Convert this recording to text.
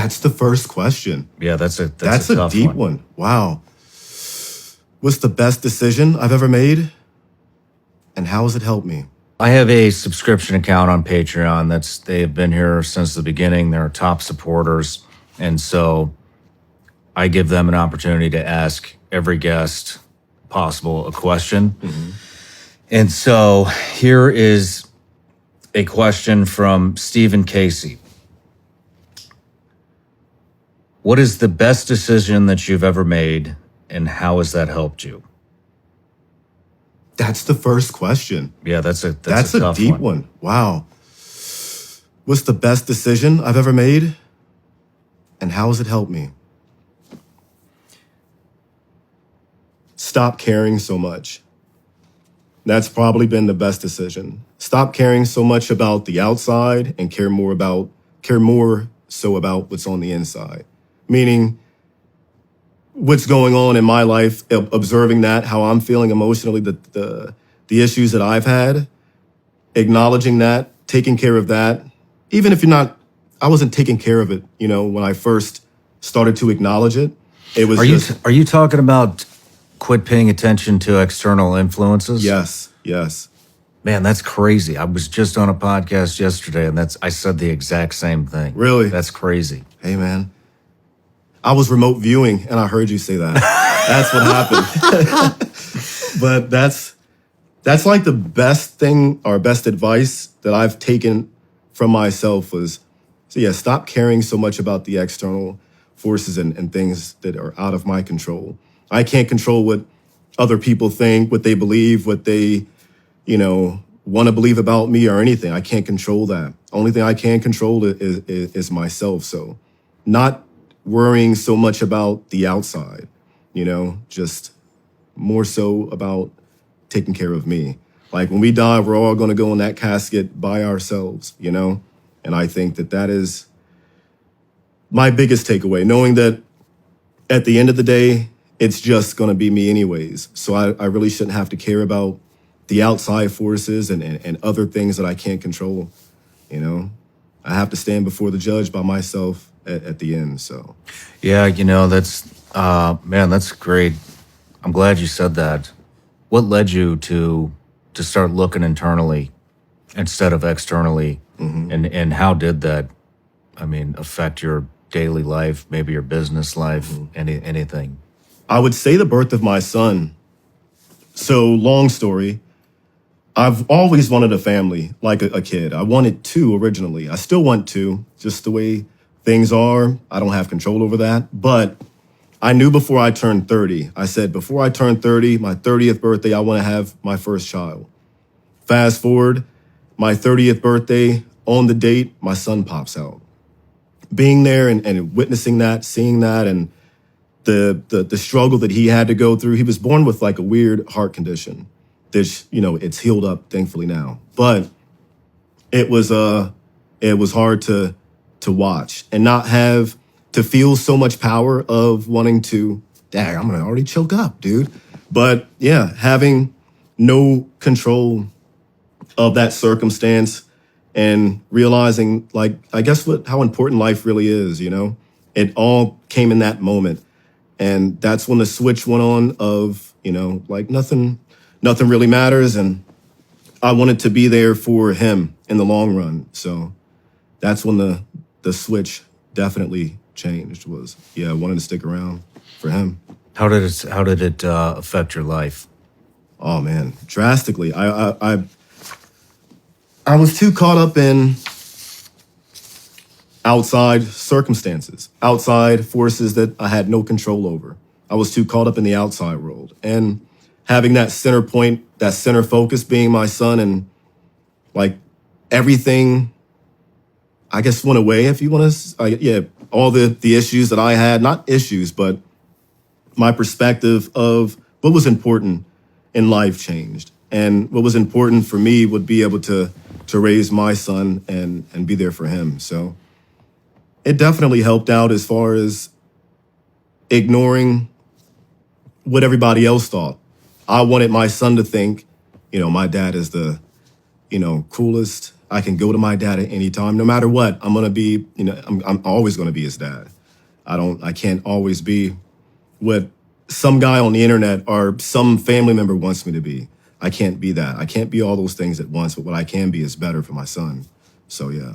That's the first question. Yeah, that's a a tough deep one. one. Wow. What's the best decision I've ever made? And how has it helped me? I have a subscription account on Patreon. They have been here since the beginning. They're top supporters. And so I give them an opportunity to ask every guest possible a question. And so here is a question from Stephen Casey. What is the best decision that you've ever made, and how has that helped you? That's the first question. Yeah, that's a a deep one. Wow. What's the best decision I've ever made? And how has it helped me? Stop caring so much. That's probably been the best decision. Stop caring so much about the outside and care more so about what's on the inside. Meaning, what's going on in my life, observing that, how I'm feeling emotionally, the issues that I've had, acknowledging that, taking care of that. Even if I wasn't taking care of it, when I first started to acknowledge it. It was Are you talking about quit paying attention to external influences? Yes. Man, that's crazy. I was just on a podcast yesterday, and I said the exact same thing. Really? That's crazy. Hey, man. I was remote viewing, and I heard you say that. That's what happened. But that's like the best thing or best advice that I've taken from myself was, stop caring so much about the external forces and things that are out of my control. I can't control what other people think, what they believe, what they, want to believe about me or anything. I can't control that. Only thing I can control is myself. So not worrying so much about the outside, just more so about taking care of me. Like when we die, we're all going to go in that casket by ourselves, And I think that is my biggest takeaway, knowing that at the end of the day, it's just going to be me anyways. So I really shouldn't have to care about the outside forces and other things that I can't control, I have to stand before the judge by myself at the end, so. Yeah, that's great. I'm glad you said that. What led you to start looking internally instead of externally? And how did that, affect your daily life, maybe your business life, anything? I would say the birth of my son. So long story, I've always wanted a family, like a kid. I wanted two originally. I still want two, just the way things are. I don't have control over that. But I knew before I turned 30, I said, before I turn 30, my 30th birthday, I want to have my first child. Fast forward, my 30th birthday, on the date, my son pops out. Being there and witnessing that, seeing that, and the struggle that he had to go through. He was born with like a weird heart condition. That it's healed up thankfully now. But it was hard to watch and not have to feel so much power of wanting to, dang, I'm gonna already choke up, dude. But yeah, having no control of that circumstance and realizing how important life really is, It all came in that moment. And that's when the switch went on of, nothing really matters. And I wanted to be there for him in the long run. So that's when the switch definitely changed was, I wanted to stick around for him. How did it affect your life? Oh man, drastically. I was too caught up in outside circumstances, outside forces that I had no control over. I was too caught up in the outside world. And having that center point, that center focus being my son, and everything, I guess, went away, if you want to, all the issues that I had, not issues, but my perspective of what was important in life changed. And what was important for me would be able to raise my son and be there for him. So it definitely helped out as far as ignoring what everybody else thought. I wanted my son to think, my dad is the, coolest. I can go to my dad at any time, no matter what. I'm gonna be, I'm always gonna be his dad. I can't always be what some guy on the internet or some family member wants me to be. I can't be that. I can't be all those things at once, but what I can be is better for my son. So yeah.